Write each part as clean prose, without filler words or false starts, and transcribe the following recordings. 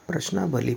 प्रश्नावली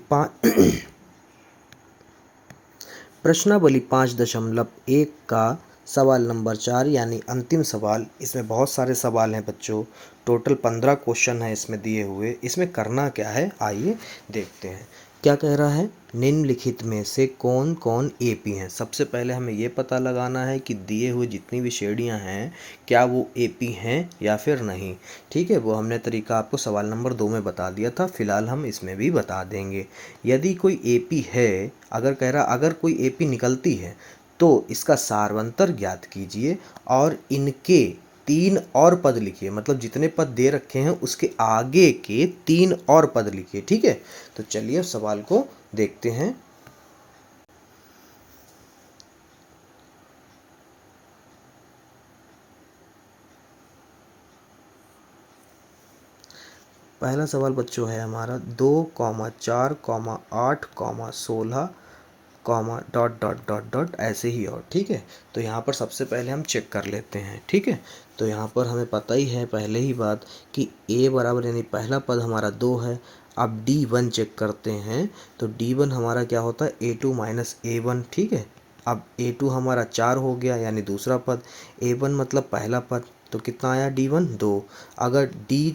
5.1 का सवाल नंबर 4 यानी अंतिम सवाल। इसमें बहुत सारे सवाल हैं बच्चों, टोटल 15 क्वेश्चन है इसमें दिए हुए। इसमें करना क्या है आइए देखते हैं। क्या कह रहा है, निम्नलिखित में से कौन कौन एपी हैं। सबसे पहले हमें ये पता लगाना है कि दिए हुए जितनी भी श्रेणियां हैं क्या वो एपी हैं या फिर नहीं। ठीक है, वो हमने तरीका आपको सवाल नंबर 2 में बता दिया था, फिलहाल हम इसमें भी बता देंगे। यदि कोई एपी है, अगर कह रहा अगर कोई एपी निकलती है तो इसका सारवंतर ज्ञात कीजिए और इनके 3 और पद लिखिए। मतलब जितने पद दे रखे हैं उसके आगे के 3 और पद लिखिए। ठीक है, तो चलिए सवाल को देखते हैं। पहला सवाल बच्चों है हमारा 2,4,8,16 डॉट डॉट डॉट डॉट ऐसे ही और। ठीक है, तो यहाँ पर सबसे पहले हम चेक कर लेते हैं। ठीक है, तो यहाँ पर हमें पता ही है पहले ही बात कि a बराबर यानी पहला पद हमारा 2 है। अब d1 चेक करते हैं तो d1 हमारा क्या होता है a2 माइनस a1। ठीक है, अब a2 हमारा 4 हो गया यानी दूसरा पद, a1 मतलब पहला पद, तो कितना आया d1 2। अगर d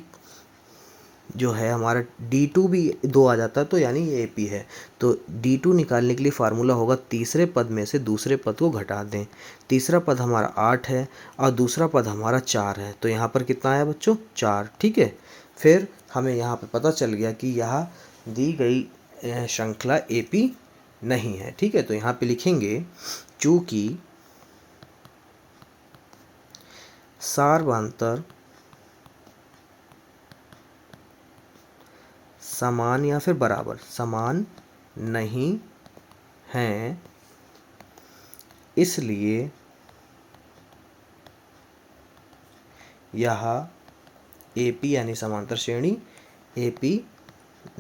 जो है हमारा D2 भी 2 आ जाता है तो यानी ये AP है। तो D2 निकालने के लिए फार्मूला होगा तीसरे पद में से दूसरे पद को घटा दें। तीसरा पद हमारा 8 है और दूसरा पद हमारा 4 है, तो यहाँ पर कितना आया बच्चों 4। ठीक है, फिर हमें यहाँ पर पता चल गया कि यह दी गई श्रृंखला AP नहीं है। ठीक है, तो यहाँ पे लिखेंगे चूँकि सारवांतर समान या फिर बराबर समान नहीं हैं, इसलिए यह AP यानी समांतर श्रेणी AP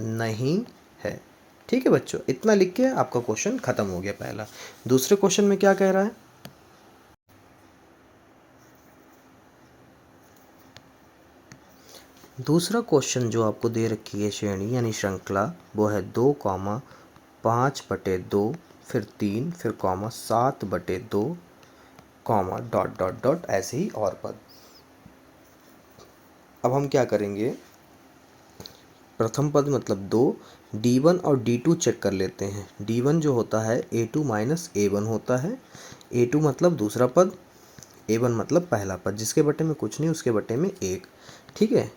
नहीं है। ठीक है बच्चों, इतना लिख के आपका क्वेश्चन खत्म हो गया पहला। दूसरे क्वेश्चन में क्या कह रहा है, दूसरा क्वेश्चन जो आपको दे रखी है श्रेणी यानी श्रृंखला वो है 2,5/2 फिर 3 फिर comma 7/2 comma dot dot dot ऐसे ही और पद। अब हम क्या करेंगे, प्रथम पद मतलब 2, D1 और D2 चेक कर लेते हैं। D1 जो होता है A2 माइनस A1 होता है। A2 मतलब दूसरा पद, A1 मतलब पहला पद, जिसके बटे में कुछ नहीं उसके बटे में 1। ठीक है,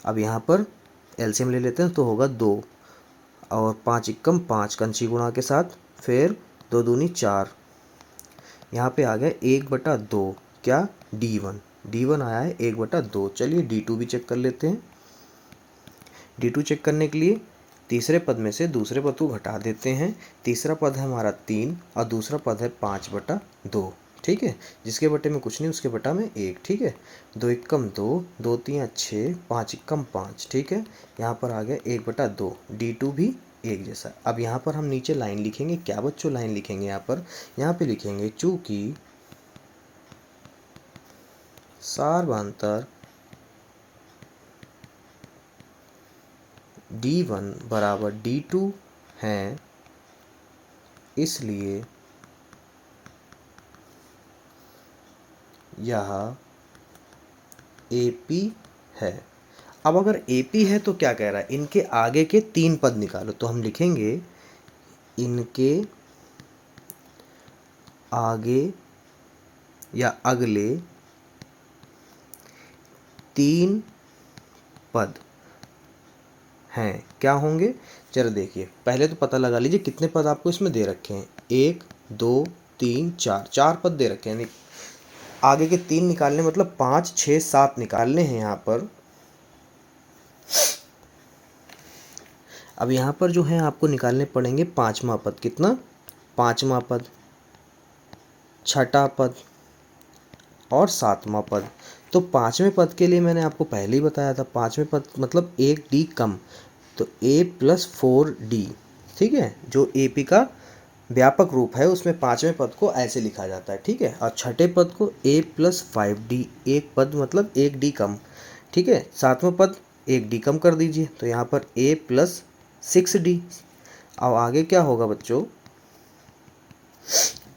अब यहाँ पर एलसीएम ले लेते हैं तो होगा 2 और 5 एकम 5 कंची गुणा के साथ, फिर 2 दूनी 4, यहाँ पे आ गया 1/2 क्या D1 आया है 1/2। चलिए D2 भी चेक कर लेते हैं। D2 चेक करने के लिए तीसरे पद में से दूसरे पद को घटा देते हैं। तीसरा पद है हमारा 3 और दूसरा पद है 5/2। ठीक है, जिसके बटे में कुछ नहीं उसके बटा में 1। ठीक है, 2 एकम 2, 2 3 6, 5 एकम 5। ठीक है, यहाँ पर आ गया 1/2। D2 भी एक जैसा। अब यहाँ पर हम नीचे लाइन लिखेंगे। क्या बच्चों लाइन लिखेंगे यहाँ पे लिखेंगे चूँकि सारवांतर D1 बराबर D2 हैं, इसलिए यह AP है। अब अगर AP है तो क्या कह रहा है, इनके आगे के 3 पद निकालो। तो हम लिखेंगे इनके आगे या अगले 3 पद हैं, क्या होंगे जरा देखिए। पहले तो पता लगा लीजिए कितने पद आपको इसमें दे रखे हैं, 1 2 3 4, 4 पद दे रखे हैं। आगे के 3 निकालने मतलब 5 6 7 निकालने हैं यहाँ पर। अब यहाँ पर जो है आपको निकालने पड़ेंगे 5वां पद। कितना, 5वां पद, 6ठा पद और 7वां पद। तो 5वें पद के लिए मैंने आपको पहले ही बताया था, 5वें पद मतलब 1 D कम, तो A + 4D। ठीक है, जो AP का व्यापक रूप है उसमें 5वें पद को ऐसे लिखा जाता है। ठीक है, और छठे पद को A + 5D, एक पद मतलब 1 D कम। ठीक है, 7वां पद 1 D कम कर दीजिए, तो यहाँ पर A + 6D। अब आगे क्या होगा बच्चों,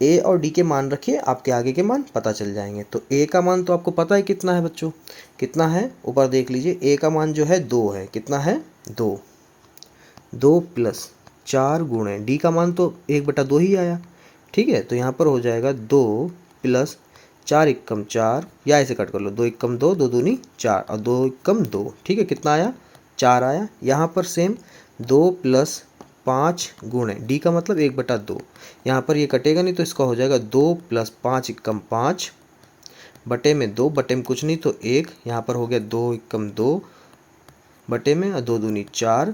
ए और डी के मान रखिए, आपके आगे के मान पता चल जाएंगे। तो ए का मान तो आपको पता है कितना है बच्चों, कितना है, ऊपर देख लीजिए, ए का मान जो है 2 है, कितना है 2, 2 प्लस 4 गुणे डी का मान तो 1/2 ही आया, ठीक है। तो यहाँ पर हो जाएगा 2 प्लस 4 एकम 4, या ऐसे कट कर लो, 2 एकम 2, 2 दूनी 4 और 2 एकम 2, ठीक है, कितना आया 4 आया। यहाँ पर सेम 2 प्लस 5 गुणे डी का मतलब 1/2, यहाँ पर ये कटेगा नहीं तो इसका हो जाएगा 2 प्लस 5 एकम 5 बटे में 2, बटे में कुछ नहीं तो 1, यहाँ पर हो गया 2 एकम 2 बटे में 2 दूनी 4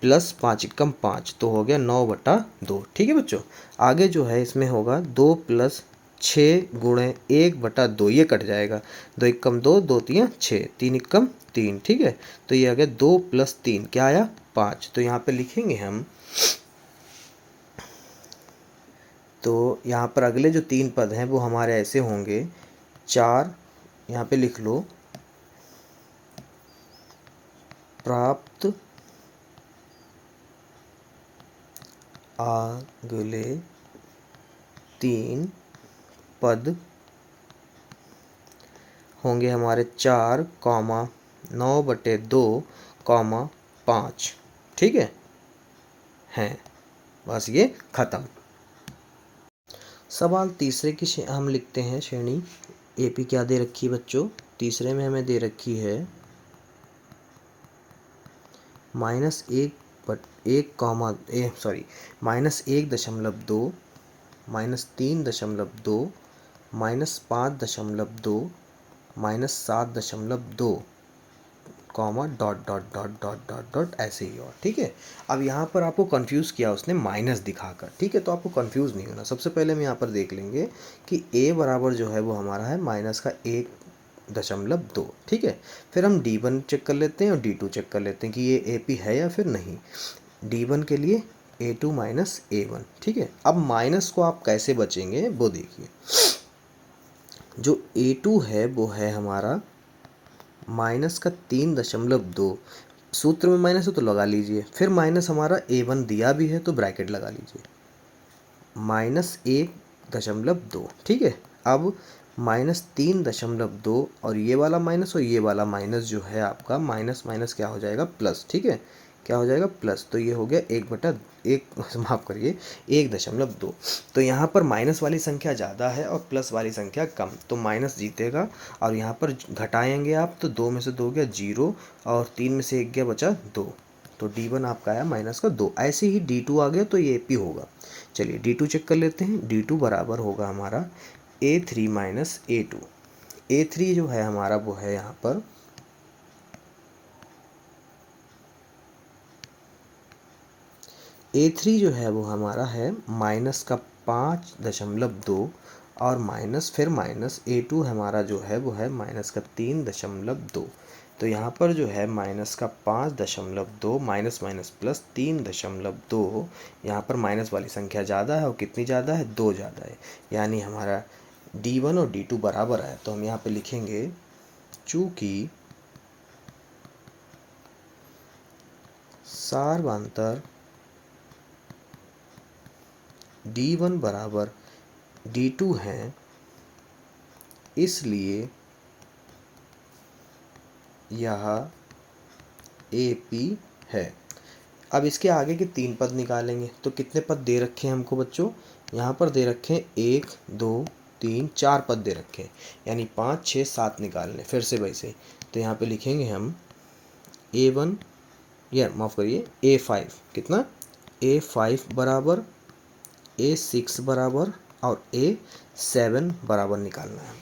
प्लस 5 एकम 5, तो हो गया 9/2, ठीक है बच्चों। आगे जो है इसमें होगा 2 प्लस 6 गुणे 1/2, ये कट जाएगा, 2 एकम 2, 2 तियाँ 6, 3 एकम 3, ठीक है। तो ये आ गया 2 प्लस 3 क्या आया 5। तो यहाँ पे लिखेंगे हम, तो यहाँ पर अगले जो 3 पद हैं वो हमारे ऐसे होंगे, 4 यहाँ पे लिख लो, प्राप्त अगले 3 पद होंगे हमारे 4, 9/2, 5, ठीक है, हैं। बस ये खत्म। सवाल तीसरे की हम लिखते हैं श्रेणी। एपी क्या दे रखी है बच्चों, तीसरे में हमें दे रखी है -1/1,2, -3.2, -5.2, -7.2, dot dot dot dot dot dot ऐसे ही, और ठीक है। अब यहाँ पर आपको कंफ्यूज किया उसने माइनस दिखाकर, ठीक है, तो आपको कंफ्यूज नहीं होना। सबसे पहले हम यहाँ पर देख लेंगे कि a बराबर जो है वो हमारा है -1.2, ठीक है। फिर हम d1 चेक कर लेते हैं और d2 चेक कर लेते हैं कि ये AP है या फिर नहीं। d1 के लिए a2 माइनस a1, ठीक है। अब माइनस को आप कैसे बचेंगे वो देखिए, जो a2 है वो है हमारा -3.2, सूत्र में माइनस है तो लगा लीजिए, फिर माइनस हमारा a1 दिया भी है तो ब्रैकेट लगा लीजिए, -1.2, ठीक है। अब -3.2 और ये वाला माइनस और ये वाला माइनस जो है आपका माइनस माइनस क्या हो जाएगा प्लस, ठीक है, क्या हो जाएगा प्लस। तो ये हो गया 1/1, माफ़ करिए 1.2। तो यहाँ पर माइनस वाली संख्या ज़्यादा है और प्लस वाली संख्या कम, तो माइनस जीतेगा। और यहाँ पर घटाएंगे आप तो 2 में से 2 गया 0 और 3 में से 1 गया बचा 2, तो d1 आपका आया -2। ऐसे ही d2 आ गया तो ये AP होगा। चलिए d2 चेक कर लेते हैं। d2 बराबर होगा हमारा a3 माइनस a2। a3 जो है हमारा वो है यहाँ पर a3 जो है वो हमारा है -5.2 और माइनस फिर माइनस a2 हमारा जो है वो है -3.2। तो यहाँ पर जो है -5.2 माइनस माइनस प्लस 3.2, यहाँ पर माइनस वाली संख्या ज़्यादा है और कितनी ज़्यादा है 2 ज़्यादा है, यानी हमारा d1 और d2 बराबर है। तो हम यहाँ पे लिखेंगे चूँकि सारवांतर d1 बराबर d2 है, इसलिए यह AP है। अब इसके आगे के 3 पद निकालेंगे तो कितने पद दे रखे हैं हमको बच्चों, यहाँ पर दे रखे हैं 1 2 3 4 पद दे रखे हैं, यानी 5 6 7 निकालने फिर से वैसे। तो यहाँ पे लिखेंगे हम A1, या माफ़ करिए A5, कितना A5 बराबर A6 बराबर और A7 बराबर निकालना है,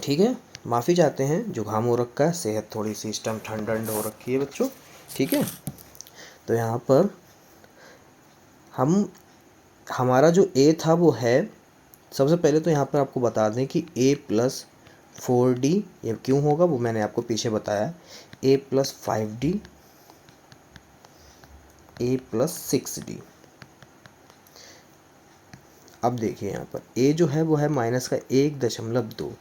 ठीक है। माफ़ी चाहते हैं, जुकाम हो रखा है, सेहत थोड़ी सी इस टाइम ठंड हो रखी है बच्चों, ठीक है। तो यहाँ पर हमारा जो A था वो है, सबसे पहले तो यहाँ पर आपको बता दें कि A प्लस 4D, ये क्यों होगा वो मैंने आपको पीछे बताया, A plus 5D, A plus 6D। अब देखिए यहाँ पर A जो है वो है माइनस का 1.2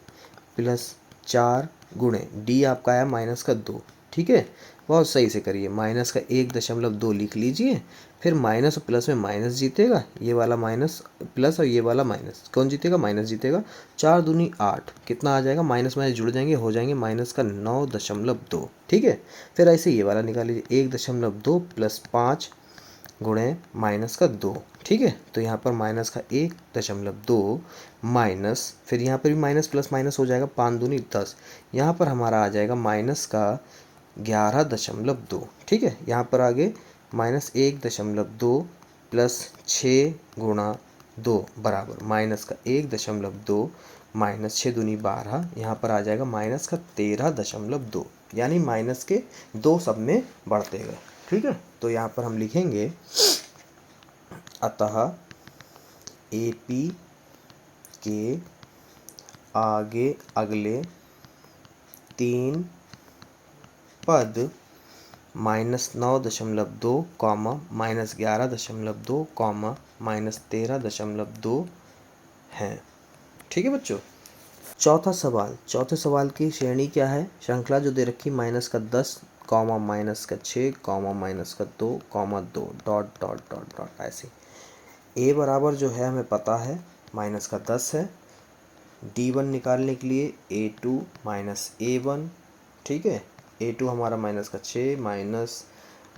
प्लस 4 गुणे D आपका आया -2, ठीक है, बहुत सही से करिए। माइनस का 1.2 लिख लीजिए, फिर माइनस और प्लस में माइनस जीतेगा, ये वाला माइनस प्लस और ये वाला माइनस, कौन जीतेगा? माइनस जीतेगा। 4 दूनी 8, कितना आ जाएगा? माइनस माइनस जुड़ जाएंगे, हो जाएंगे माइनस का 9.2। ठीक है, फिर ऐसे ये वाला निकाल लीजिए, 1.2 प्लस 5 गुणे माइनस का 2। ठीक है, तो यहाँ पर माइनस का 1.2 माइनस, फिर यहाँ पर भी माइनस प्लस माइनस हो जाएगा, 5 दूनी 10, यहाँ पर हमारा आ जाएगा माइनस का 11.2। ठीक है, यहाँ पर आगे माइनस 1.2 प्लस 6 गुणा 2 बराबर माइनस का 1.2 माइनस 6 दूनी 12, यहाँ पर आ जाएगा माइनस का 13.2, यानी माइनस के 2 सब में बढ़ते गए। ठीक है, तो यहाँ पर हम लिखेंगे अतः AP के आगे अगले 3 पद -9.2 कॉमा -11.2 कॉमा -13.2 हैं। ठीक है बच्चों। चौथा सवाल, चौथे सवाल की श्रेणी क्या है? श्रृंखला जो दे रखी माइनस का 10 कॉमा माइनस का 6 कॉमा माइनस का 2 comma 2 dot dot dot dot ऐसे। ए बराबर जो है हमें पता है माइनस का 10 है। D1 निकालने के लिए A2 माइनस A1, ठीक है, A2 हमारा माइनस का 6 माइनस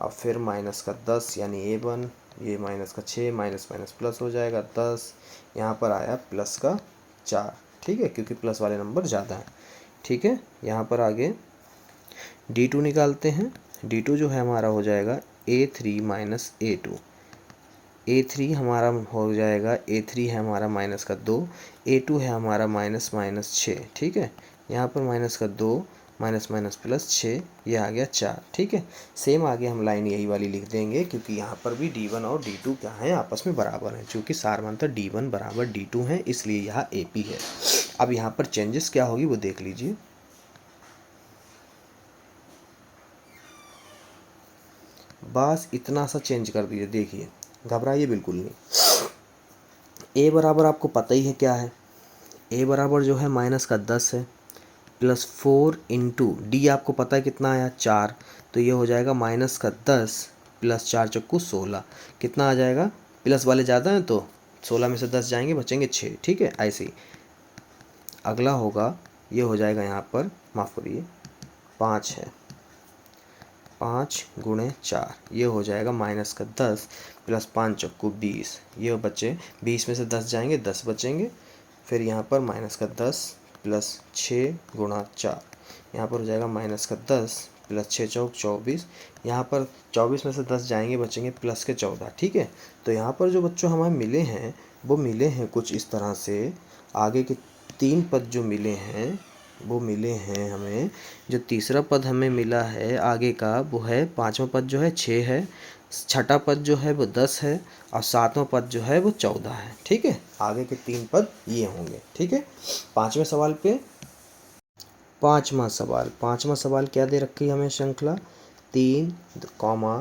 और फिर माइनस का 10 यानी A1, ये माइनस का 6 माइनस माइनस प्लस हो जाएगा 10, यहाँ पर आया प्लस का 4। ठीक है, क्योंकि प्लस वाले नंबर ज़्यादा हैं। ठीक है, यहाँ पर आगे D2 निकालते हैं। D2 जो है हमारा हो जाएगा A3 माइनस A2। A3 हमारा हो जाएगा, A3 है हमारा माइनस का 2, A2 है हमारा माइनस माइनस 6। ठीक है, यहाँ पर माइनस का 2 माइनस माइनस प्लस 6, ये आ गया 4। ठीक है, सेम आगे हम लाइन यही वाली लिख देंगे, क्योंकि यहाँ पर भी D1 और D2 क्या है? आपस में बराबर हैं। चूँकि सारमंतर D1 बराबर D2 है, इसलिए यहाँ AP है। अब यहाँ पर चेंजेस क्या होगी वो देख लीजिए। बस इतना सा चेंज कर दीजिए, देखिए घबराइए बिल्कुल नहीं। ए बराबर आपको पता ही है क्या है? ए बराबर जो है माइनस का 10 है, प्लस 4 इंटू डी आपको पता है कितना आया? 4, तो ये हो जाएगा माइनस का 10 प्लस 4 चक्कू 16, कितना आ जाएगा? प्लस वाले ज़्यादा हैं तो 16 में से 10 जाएंगे, बचेंगे 6। ठीक है, ऐसे ही अगला होगा, ये हो जाएगा यहाँ पर, माफ़ करिए 5 है, 5 गुणे 4, ये हो जाएगा माइनस का 10 प्लस 5 चक्कू 20, ये बचे 20 में से 10 जाएंगे, 10 बचेंगे। फिर यहाँ पर माइनस का 10 प्लस 6 गुणा 4, यहाँ पर हो जाएगा माइनस का 10 प्लस 6 चौक 24, यहाँ पर 24 में से 10 जाएंगे, बचेंगे प्लस के 14। ठीक है, तो यहाँ पर जो बच्चों हमें मिले हैं वो मिले हैं कुछ इस तरह से। आगे के 3 पद जो मिले हैं वो मिले हैं हमें, जो तीसरा पद हमें मिला है आगे का वो है, पांचवा पद जो है 6 है, छठा पद जो है वो 10 है, और सातवां पद जो है वो 14 है। ठीक है, आगे के 3 पद ये होंगे। ठीक है, पांचवें सवाल पे, पांचवा सवाल क्या दे रखी है हमें? श्रृंखला 3 comma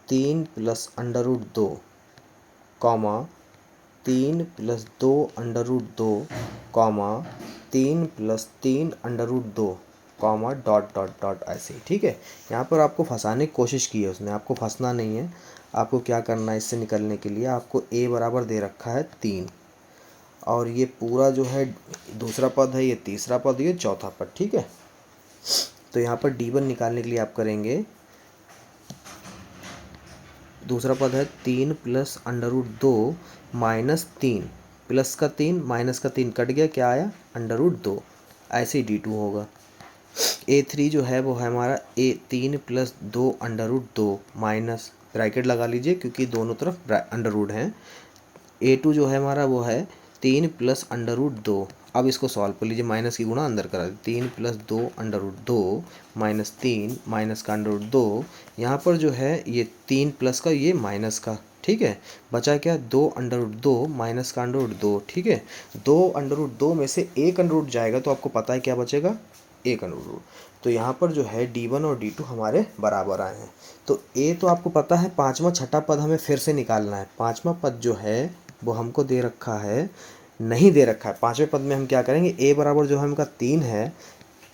3 plus under root 2 comma 3 plus 2 under root 2 comma 3 plus 3 under root 2 comma dot dot dot ऐसे ही। ठीक है, यहाँ पर आपको फंसाने की कोशिश की है उसने, आपको फंसना नहीं है। आपको क्या करना है इससे निकलने के लिए? आपको a बराबर दे रखा है 3, और ये पूरा जो है दूसरा पद है, ये तीसरा पद, ये चौथा पद। ठीक है, तो यहाँ पर D1 निकालने के लिए आप करेंगे, दूसरा पद है 3 plus under root 2 minus 3, plus का 3 माइनस का 3 कट गया, क्या आया? Under root 2। ऐसे ही D2 होगा। A3 जो है वो है हमारा 3 plus 2 under root 2 minus, bracket लगा लीजिए क्योंकि दोनों तरफ अंडर रूट हैं। A2 जो है हमारा वो है 3 प्लस अंडर रूट 2। अब इसको सॉल्व कर लीजिए, माइनस की गुणा अंदर करा दीजिए, 3 plus 2 under root 2 minus 3 minus का अंडर रूट 2, यहाँ पर जो है ये 3 प्लस का, ये माइनस का। ठीक है, बचा क्या? 2 अंडर रूट 2 माइनस का अंडर रूट 2। ठीक है, 2 अंडर रूट 2 में से 1 अंडर रूट जाएगा तो आपको पता है क्या बचेगा? 1 अंडर रूट। तो यहाँ पर जो है D1 और D2 हमारे बराबर आए हैं। तो A तो आपको पता है, पाँचवा छठा पद हमें फिर से निकालना है। पाँचवा पद जो है वो हमको दे रखा है, नहीं दे रखा है। पाँचवें पद में हम क्या करेंगे? A बराबर जो है हमका 3 है,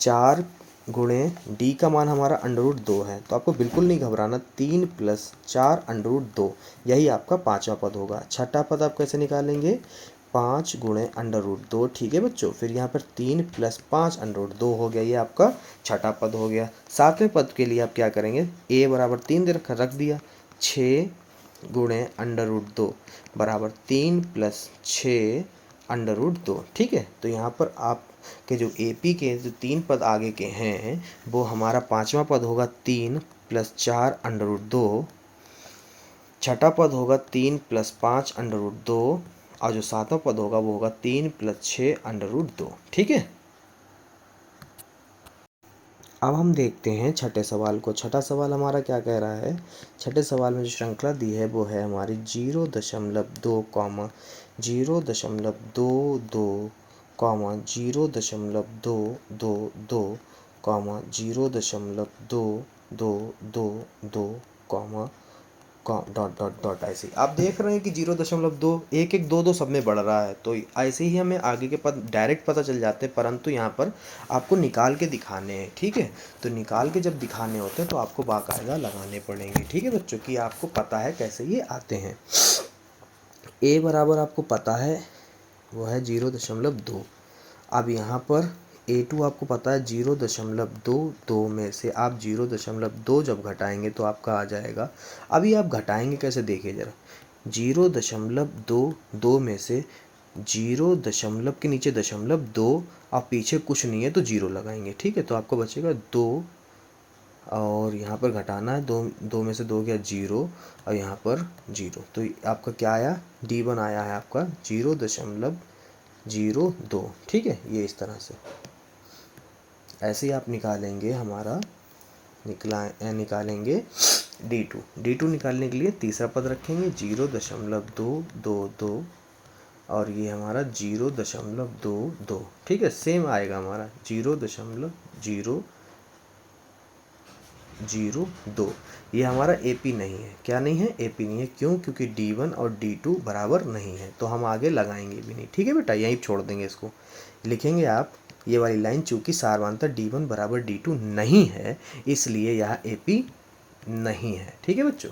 4 गुणे डी का मान हमारा √2 है, तो आपको बिल्कुल नहीं घबराना। 3 + 4 √2 यही आपका पांचवा पद होगा। छठा पद आप कैसे निकालेंगे? 5 गुणे √2। ठीक है बच्चों, फिर यहाँ पर 3 + 5 √2 हो गया, ये आपका छठा पद हो गया। सातवें पद के लिए आप क्या करेंगे? a बराबर 3 दे रख दिया। 6 गुणे √2 बराबर 3 + 6 √2। ठीक है, तो यहाँ पर आप के जो AP के जो 3 पद आगे के हैं वो हमारा पांचवा पद होगा 3 + 4 √2। छठा पद होगा 3 + 5 √2 और जो सातवां पद होगा वो होगा 3 + 6 √2। ठीक है, अब हम देखते हैं छठे सवाल को। छठा सवाल हमारा क्या कह रहा है? छठे सवाल में जो श्रृंखला दी है वो है हमारी 0.2 comma 0.22 comma 0.222 comma 0.2222 comma dot dot dot. ऐसे ही आप देख रहे हैं कि 0.2 1 1 2 2 सब में बढ़ रहा है, तो ऐसे ही हमें आगे के पद डायरेक्ट पता चल जाते हैं, परंतु यहाँ पर आपको निकाल के दिखाने हैं। ठीक है, तो निकाल के जब दिखाने होते हैं तो आपको बाकायदा लगाने पड़ेंगे। ठीक है बच्चों, कि आपको पता है कैसे ये आते हैं। a बराबर आपको पता है वो है 0.2। अब यहाँ पर A2 आपको पता है 0.22 में से आप 0.2 जब घटाएंगे तो आपका आ जाएगा। अभी आप घटाएंगे कैसे, देखिए ज़रा। 0.22 में से 0 के नीचे 0.2 आप पीछे कुछ नहीं है तो 0 लगाएंगे। ठीक है, तो आपको बचेगा 2 और यहाँ पर घटाना है 2 में से 2 गया 0 और यहाँ पर 0, तो आपका क्या आया? D1 आया है आपका 0.02। ठीक है, ये इस तरह से ऐसे ही आप निकालेंगे हमारा निकालेंगे D2 निकालने के लिए तीसरा पद रखेंगे 0.222 और ये हमारा 0.22। ठीक है, सेम आएगा हमारा 0.002। ये हमारा AP नहीं है। क्या नहीं है? AP नहीं है। क्यों? क्योंकि D1 और D2 बराबर नहीं है, तो हम आगे लगाएंगे भी नहीं। ठीक है बेटा, यहीं छोड़ देंगे इसको। लिखेंगे आप ये वाली लाइन, चूंकि सारवांतर D1 बराबर D2 नहीं है इसलिए यह AP नहीं है। ठीक है बच्चों,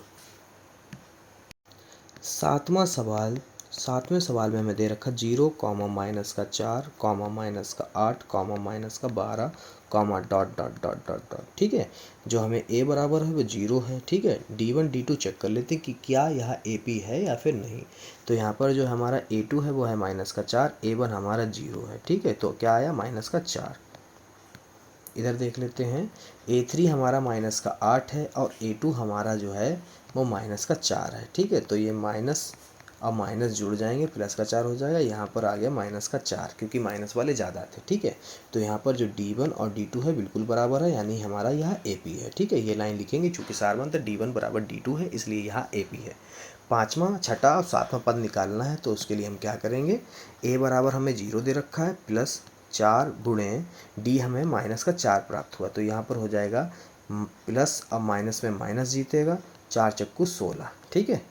सातवें सवाल में हमें दे रखा 0 comma -4 comma -8 comma -12 comma dot dot dot dot dot. ठीक है, जो हमें a बराबर है वो 0 है। ठीक है, D1 D2 चेक कर लेते हैं कि क्या यह AP है या फिर नहीं। तो यहाँ पर जो हमारा A2 है वो है -4, A1 हमारा 0 है। ठीक है, तो क्या आया? -4। इधर देख लेते हैं, A3 हमारा -8 है और A2 हमारा जो है वो -4 है। ठीक है, तो ये माइनस और माइनस जुड़ जाएंगे, +4 हो जाएगा। यहाँ पर आ गया -4 क्योंकि माइनस वाले ज़्यादा थे। ठीक है, तो यहाँ पर जो D1 और D2 है बिल्कुल बराबर है, यानी हमारा यह AP है। ठीक है, ये लाइन लिखेंगे, चूँकि सारवांतर D1 बराबर D2 है इसलिए यह AP है। पाँचवा, छठा और सातवां पद निकालना है, तो उसके लिए हम क्या करेंगे? A बराबर हमें 0 दे रखा है, +4 गुणे D हमें -4 प्राप्त हुआ, तो यहाँ पर हो जाएगा प्लस और माइनस में माइनस जीतेगा, 4 चक्कू 16। ठीक है,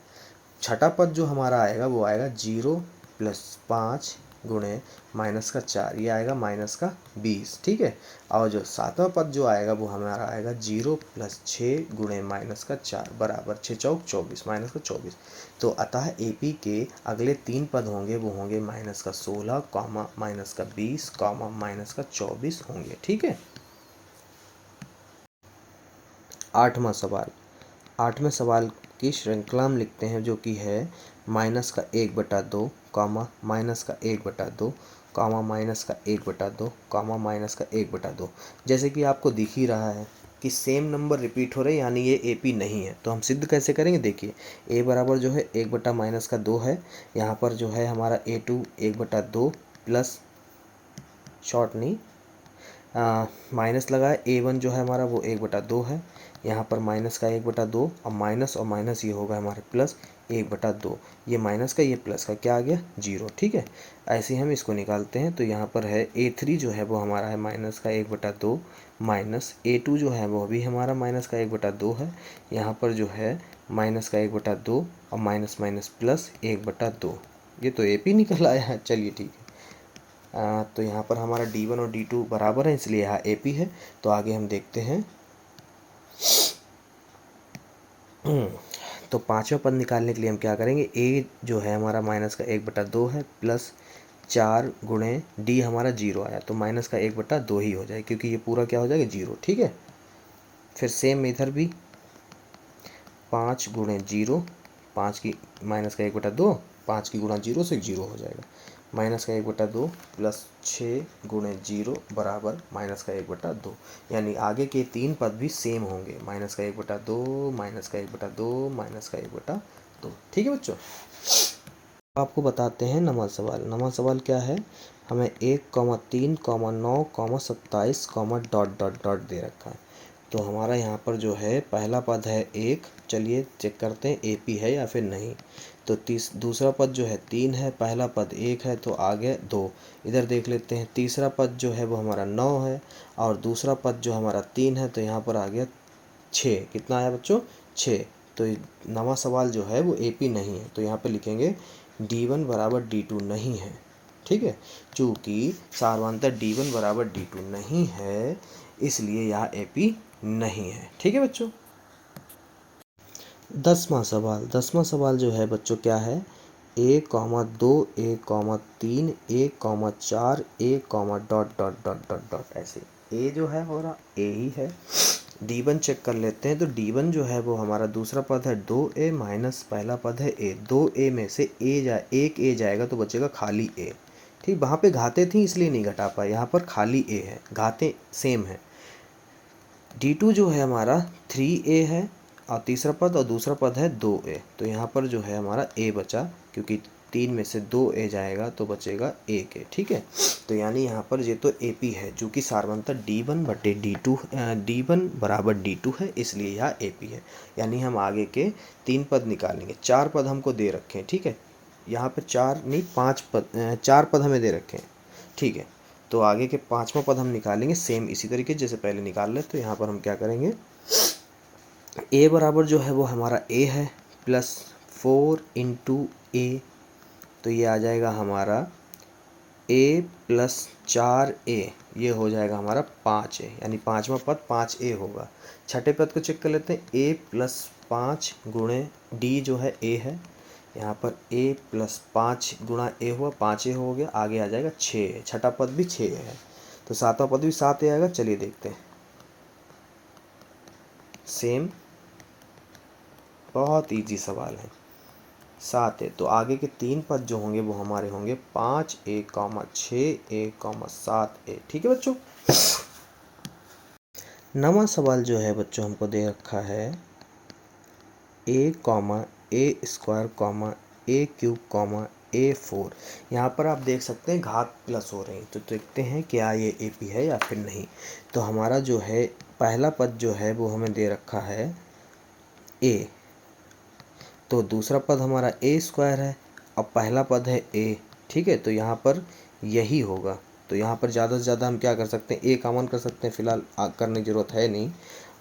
छठा पद जो हमारा आएगा वो आएगा 0 + 5 गुणे -4, ये आएगा -20। ठीक है, और जो सातवां पद जो आएगा वो हमारा आएगा 0 + 6 गुणे -4 बराबर 6 चौक 24 -24। तो अतः AP के अगले 3 पद होंगे वो होंगे -16 कॉमा -20 कॉमा -24 होंगे। ठीक है, आठवें सवाल की श्रृंखला हम लिखते हैं जो कि है -1/2 कॉमा -1/2 कॉमा -1/2 कॉमा -1/2। जैसे कि आपको दिख ही रहा है कि सेम नंबर रिपीट हो रहे हैं, यानी ये AP नहीं है। तो हम सिद्ध कैसे करेंगे? देखिए, A बराबर जो है 1/-2 है। यहाँ पर जो है हमारा A2 1/2 प्लस शॉर्ट नहीं माइनस लगा है। A1 जो है हमारा वो 1/2 है। यहाँ पर माइनस का 1/2 और माइनस ये होगा हमारे प्लस 1/2। ये माइनस का, ये प्लस का, क्या आ गया? 0। ठीक है, ऐसे ही हम इसको निकालते हैं। तो यहाँ पर है A3 जो है वो हमारा है माइनस का 1/2 माइनस A2 जो है वो भी हमारा माइनस का 1/2 है। यहाँ पर जो है माइनस का 1/2 और माइनस माइनस प्लस 1/2। ये तो AP निकल आया है। चलिए ठीक है, तो यहाँ पर हमारा D1 और D2 बराबर है, इसलिए यहाँ AP है। तो आगे हम देखते हैं। तो पाँचवा पद निकालने के लिए हम क्या करेंगे, A जो है हमारा -1/2 है, प्लस 4 गुणे D हमारा 0 आया, तो -1/2 ही हो जाए, क्योंकि ये पूरा क्या हो जाएगा 0। ठीक है, फिर सेम इधर भी 5 गुणे 0, 5 की -1/2, 5 की गुणा 0 से 0 हो जाएगा, -1/2 प्लस 6 गुणे 0 बराबर -1/2। यानी आगे के 3 पद भी सेम होंगे, -1/2, -1/2, -1/2। ठीक है बच्चों, आपको बताते हैं नवा सवाल। नवा सवाल क्या है, हमें 1, 3, 9, 27, डॉट डॉट डॉट दे रखा है। तो हमारा यहाँ पर जो है पहला पद है 1, चलिए चेक करते हैं AP है या फिर नहीं। तो दूसरा पद जो है 3 है, पहला पद 1 है, तो आगे 2। इधर देख लेते हैं, तीसरा पद जो है वो हमारा 9 है, और दूसरा पद जो हमारा 3 है, तो यहाँ पर आ गया 6। कितना आया बच्चों, 6। तो नवा सवाल जो है वो AP नहीं है, तो यहाँ पे लिखेंगे D1 बराबर D2 नहीं है। ठीक है, चूँकि सारवांतर D1 बराबर D2 नहीं है, इसलिए यहाँ AP नहीं है। ठीक है बच्चों, 10वां सवाल। 10वां सवाल जो है बच्चों क्या है, 1, 2, 1, 3, 1, 4, 1, dot dot dot dot dot ऐसे। A जो है हमारा A ही है। D1 चेक कर लेते हैं, तो D1 जो है वो हमारा दूसरा पद है 2A माइनस पहला पद है A। 2A में से एक A जाएगा तो बचेगा खाली A। ठीक, वहाँ पे घाते थी इसलिए नहीं घटा पाए, यहाँ पर खाली A है, घाते सेम है। D2 जो है हमारा 3A है, और तीसरा पद और दूसरा पद है 2A, तो यहाँ पर जो है हमारा A बचा, क्योंकि 3 में से 2A जाएगा तो बचेगा 1A। ठीक है, तो यानी यहाँ पर ये तो AP है, जो कि सारवंतर D1 बटे D2, D1 बराबर D2 है, इसलिए यह AP है। यानी हम आगे के 3 पद निकालेंगे। 4 पद हमको दे रखे हैं। ठीक है, यहाँ पर 4 नहीं 5 पद, 4 पद हमें दे रखे हैं। ठीक है, तो आगे के 5वां पद हम निकालेंगे सेम इसी तरीके जैसे पहले निकाल ले। तो यहाँ पर हम क्या करेंगे, A बराबर जो है वो हमारा A है, प्लस 4 इंटू A, तो ये आ जाएगा हमारा A प्लस 4A, ये हो जाएगा हमारा 5A, यानी 5वां पद 5A होगा। छठे पद को चेक कर लेते हैं, A प्लस 5 गुणे D जो है A है, यहाँ पर A प्लस 5 गुणा A हुआ, 5A हो गया, आगे आ जाएगा 6। छठा पद भी 6 है, तो सातवां पद भी 7A आएगा। चलिए देखते हैं, सेम, बहुत इजी सवाल है, 7A। तो आगे के 3 पद जो होंगे वो हमारे होंगे 5A, 6A, 7A। ठीक है बच्चों, नवा सवाल जो है बच्चों हमको दे रखा है A, A², A3, यहाँ पर आप देख सकते हैं घात प्लस हो रही हैं, तो देखते हैं क्या ये AP है या फिर नहीं। तो हमारा जो है पहला पद जो है वो हमें दे रखा है A, तो दूसरा पद हमारा A² है, अब पहला पद है A। ठीक है, तो यहाँ पर यही होगा, तो यहाँ पर ज़्यादा से ज़्यादा हम क्या कर सकते हैं, A कॉमन कर सकते हैं, फिलहाल करने की ज़रूरत है नहीं।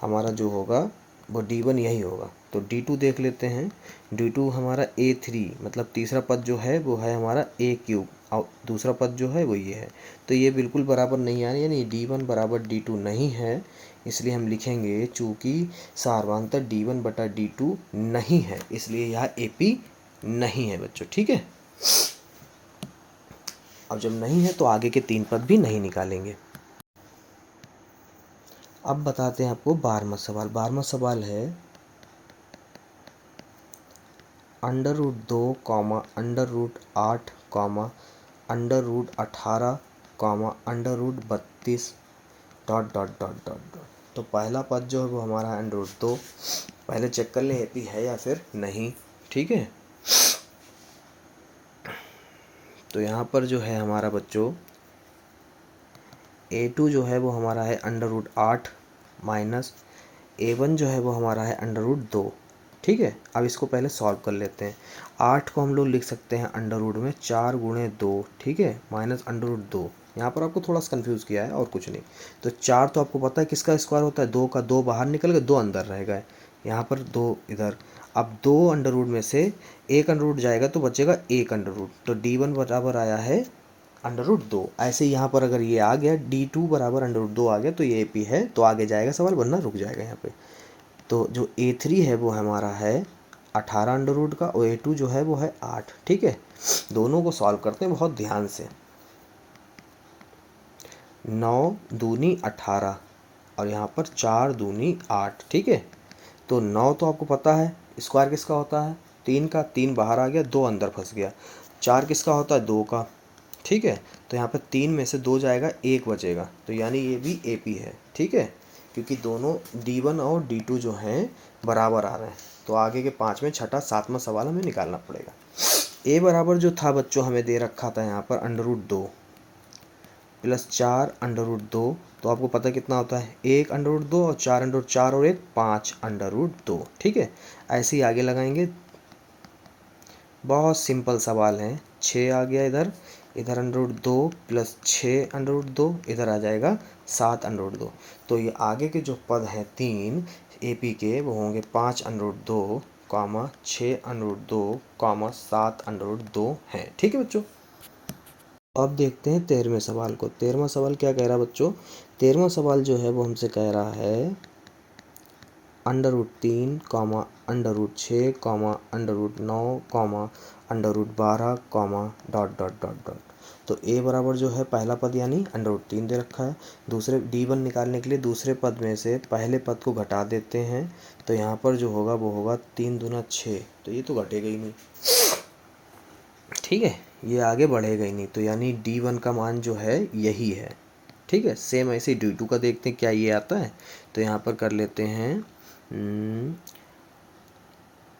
हमारा जो होगा वो D1 यही होगा। तो D2 देख लेते हैं, D2 हमारा A3, मतलब तीसरा पद जो है वो है हमारा A³ और दूसरा पद जो है वो ये है, तो ये बिल्कुल बराबर नहीं आ रही, यानी D1 बराबर D2 नहीं है, इसलिए हम लिखेंगे चूँकि सारवांतर D1 बटा D2 नहीं है, इसलिए यह AP नहीं है बच्चों। ठीक है, अब जब नहीं है तो आगे के 3 पद भी नहीं निकालेंगे। अब बताते हैं आपको 12वां सवाल। 12वां सवाल है √2, √8, √18, √32, dot dot dot dot dot. तो पहला पद जो है वो हमारा है √2। पहले चेक कर लें AP है या फिर नहीं। ठीक है, तो यहाँ पर जो है हमारा बच्चों A2 जो है वो हमारा है √8 माइनस A1 जो है वो हमारा है √2। ठीक है, अब इसको पहले सॉल्व कर लेते हैं। 8 को हम लोग लिख सकते हैं अंडर रूट में 4 गुणे 2। ठीक है, माइनस √2। यहाँ पर आपको थोड़ा सा कन्फ्यूज़ किया है और कुछ नहीं। तो 4 तो आपको पता है किसका स्क्वायर होता है, 2 का, 2 बाहर निकल गए, 2 अंदर रह गए, यहाँ पर 2 इधर। अब 2 अंडर रूट में से एक अंडर रूट जाएगा तो बचेगा 1 अंडर रूट, तो D1 बराबर आया है √2। ऐसे यहाँ पर अगर ये आ गया D2 बराबर √2 आ गया तो ये AP है, तो आगे जाएगा सवाल, वरना रुक जाएगा यहाँ पे। तो जो A3 है वो हमारा है 18 √ का, और A2 जो है वो है 8। ठीक है, दोनों को सॉल्व करते हैं बहुत ध्यान से। 9 दूनी 18 और यहाँ पर 4 दूनी 8। ठीक है, तो 9 तो आपको पता है स्क्वायर किसका होता है, 3 का, 3 बाहर आ गया, 2 अंदर फंस गया। 4 किसका होता है, 2 का। ठीक है, तो यहाँ पर 3 में से 2 जाएगा, 1 बचेगा, तो यानी ये भी AP है। ठीक है, क्योंकि दोनों D1 और D2 जो हैं बराबर आ रहे हैं। तो आगे के 5वें, छठा, 7वां सवाल हमें निकालना पड़ेगा। A बराबर जो था बच्चों हमें दे रखा था यहाँ पर √2 प्लस 4 √2, तो आपको पता कितना होता है, 1 √2 और 4 √4 और 1 5 √2। ठीक है, ऐसे ही आगे लगाएंगे। बहुत सिंपल सवाल है। 6 आ गया इधर, इधर √2 प्लस 6 √2, इधर आ जाएगा 7 √2। तो ये आगे के जो पद हैं 3 AP के वो होंगे 5 √2 कॉमा 6 √2 कॉमा 7 √2 हैं। ठीक है बच्चों, अब देखते हैं 13वें सवाल को। 13वां सवाल क्या कह रहा है बच्चों, 13वां सवाल जो है वो हमसे कह रहा है √3 comma √6 comma √9 comma √12 comma dot dot dot dot. तो A बराबर जो है पहला पद यानी √3 दे रखा है। दूसरे D1 निकालने के लिए दूसरे पद में से पहले पद को घटा देते हैं, तो यहाँ पर जो होगा वो होगा 3 दूना 6, तो ये तो घटेगा ही नहीं। ठीक है, ये आगे बढ़ेगा ही नहीं, तो यानी D1 का मान जो है यही है। ठीक है, सेम ऐसे ही D2 का देखते हैं क्या ये आता है। तो यहाँ पर कर लेते हैं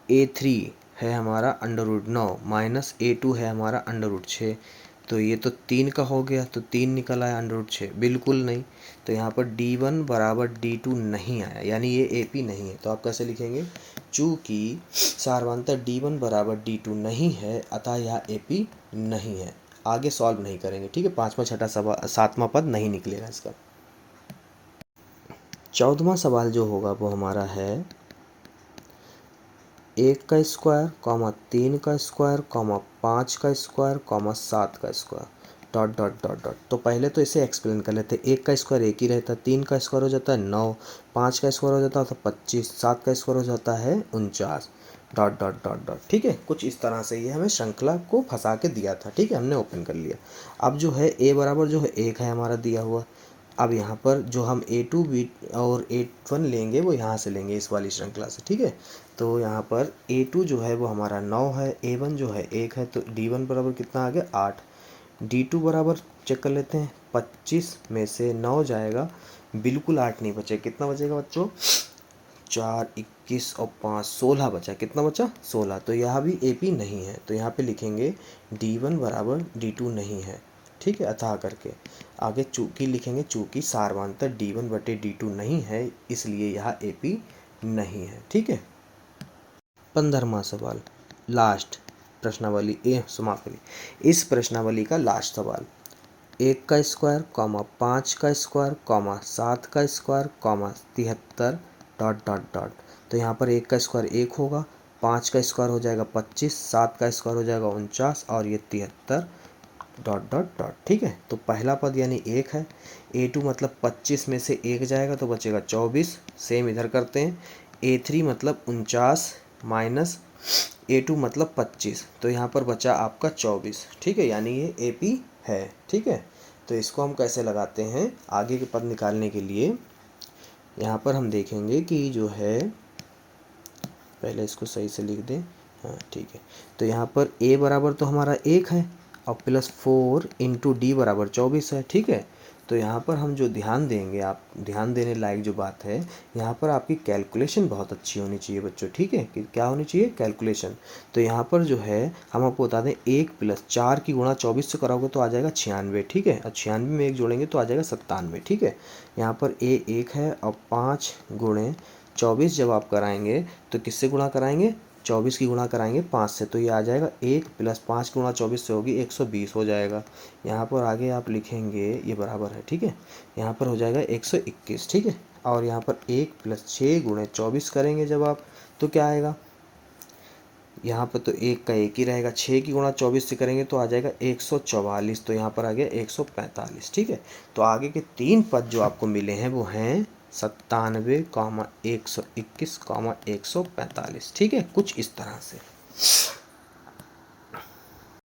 A3 है हमारा √9 माइनस A2 है हमारा √6। तो ये तो 3 का हो गया, तो 3 निकल आया √6, बिल्कुल नहीं। तो यहाँ पर D1 बराबर D2 नहीं आया, यानी ये AP नहीं है। तो आप कैसे लिखेंगे, चूँकि सारवांतर D1 बराबर D2 नहीं है अतः यह AP नहीं है। आगे सॉल्व नहीं करेंगे। ठीक है, 5वां, छठा, 7वां पद नहीं निकलेगा इसका। 14वां सवाल जो होगा वो हमारा है 1 का स्क्वायर कॉमा 3 का स्क्वायर कॉमा 5 का स्क्वायर कॉमा 7 का square dot dot dot dot. तो पहले तो इसे एक्सप्लेन कर लेते हैं। 1 का स्क्वायर 1 ही रहता है, 3 का स्क्वायर हो जाता है 9, 5 का स्क्वायर हो जाता है 25, 7 का स्क्वायर हो जाता है 49 डॉट डॉट डॉट डॉट। ठीक है, कुछ इस तरह से ये हमें श्रृंखला को फंसा के दिया था। ठीक है, हमने ओपन कर लिया। अब जो है A बराबर जो है 1 है हमारा दिया हुआ। अब यहाँ पर जो हम A2 B और A1 लेंगे वो यहाँ से लेंगे, इस वाली श्रृंखला से। ठीक है, तो यहाँ पर A2 जो है वो हमारा 9 है, A1 जो है 1 है, तो D1 बराबर कितना आ गया 8। D2 बराबर चेक कर लेते हैं, 25 में से 9 जाएगा, बिल्कुल 8 नहीं बचे, कितना बचेगा बच्चों, 4, 21 और 5 16 बचा। कितना बचा, 16। तो यहाँ भी AP नहीं है, तो यहाँ पे लिखेंगे D1 बराबर D2 नहीं है। ठीक है, अतः करके आगे चूँकि लिखेंगे, चूँकि सारवांतर D1 बटे D2 नहीं है इसलिए यह AP नहीं है। ठीक है, 15वां सवाल, लास्ट प्रश्नावली समाप्ति। इस प्रश्नावली का लास्ट सवाल, 1 का स्क्वायर कॉमा 5 का स्क्वायर कॉमा 7 का square comma 73 dot dot dot. तो यहाँ पर 1 का स्क्वायर 1 होगा, 5 का स्क्वायर हो जाएगा 25, 7 का स्क्वायर हो जाएगा 49 और ये 73 डॉट डॉट डॉट। ठीक है, तो पहला पद यानी 1 है, A2 मतलब 25 में से 1 जाएगा तो बचेगा 24। सेम इधर करते हैं, A3 मतलब 49 माइनस A2 मतलब 25, तो यहाँ पर बचा आपका 24। ठीक है, यानी ये AP है। ठीक है, तो इसको हम कैसे लगाते हैं आगे के पद निकालने के लिए, यहाँ पर हम देखेंगे कि जो है, पहले इसको सही से लिख दें। हाँ ठीक है, तो यहाँ पर A बराबर तो हमारा 1 है और प्लस 4 इंटू D बराबर 24 है। ठीक है, तो यहाँ पर हम जो ध्यान देंगे, आप ध्यान देने लायक जो बात है, यहाँ पर आपकी कैलकुलेशन बहुत अच्छी होनी चाहिए बच्चों। ठीक है, कि क्या होनी चाहिए, कैलकुलेशन। तो यहाँ पर जो है हम आपको बता दें, 1 प्लस 4 की गुणा 24 से कराओगे तो आ जाएगा 96। ठीक है, और 96 में 1 जोड़ेंगे तो आ जाएगा 97। ठीक है, यहाँ पर A 1 है और 5 गुणे 24 जब आप कराएंगे तो किससे गुणा कराएंगे, 24 की गुणा कराएंगे 5 से, तो ये आ जाएगा 1 प्लस 5 गुणा 24 से होगी 120 हो जाएगा। यहाँ पर आगे आप लिखेंगे ये बराबर है। ठीक है, यहाँ पर हो जाएगा 121। ठीक है, और यहाँ पर 1 प्लस 6 गुणे 24 करेंगे जब आप, तो क्या आएगा, यहाँ पर तो एक का एक ही रहेगा, 6 की गुणा 24 से करेंगे तो आ जाएगा 144, तो यहाँ पर आ गया 145। ठीक है, तो आगे के 3 पद जो आपको मिले हैं वो हैं 97, 121, 145। ठीक है, कुछ इस तरह से।